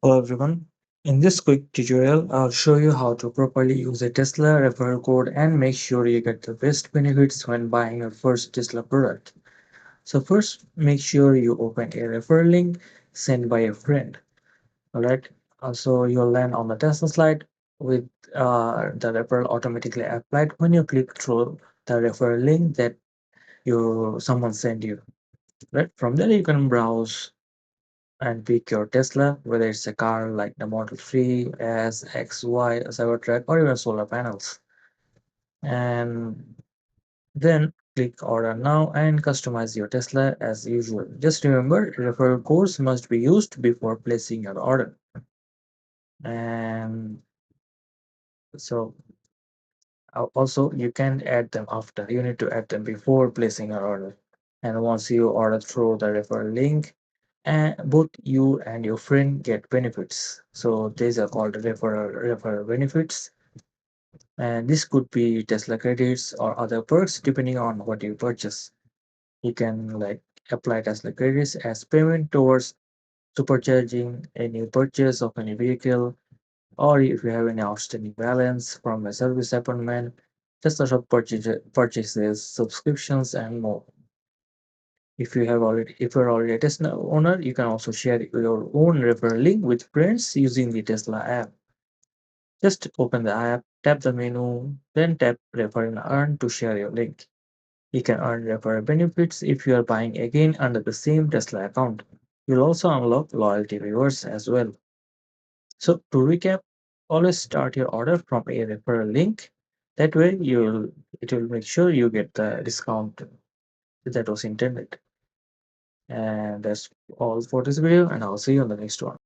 Hello everyone. In this quick tutorial, I'll show you how to properly use a Tesla referral code and make sure you get the best benefits when buying your first Tesla product. So first, make sure you open a referral link sent by a friend. Alright. Also, you'll land on the Tesla slide with the referral automatically applied when you click through the referral link that someone sent you. Right. From there, you can browse and pick your Tesla, whether it's a car like the Model 3, S, X, Y, Cybertruck, or even solar panels. And then click order now and customize your Tesla as usual. Just remember, referral codes must be used before placing your order. And so also you can add them after. You need to add them before placing your order. And once you order through the referral link, and both you and your friend get benefits. So these are called referral benefits, and this could be Tesla credits or other perks depending on what you purchase. You can like apply Tesla credits as payment towards supercharging a new purchase of any vehicle, or if you have any outstanding balance from a service appointment, Tesla shop purchases, subscriptions, and more. If you're already a Tesla owner, you can also share your own referral link with friends using the Tesla app. Just open the app, tap the menu, then tap Refer and Earn to share your link. You can earn referral benefits if you are buying again under the same Tesla account. You'll also unlock loyalty rewards as well. So to recap, always start your order from a referral link. That way it will make sure you get the discount that was intended. And that's all for this video, and I'll see you on the next one.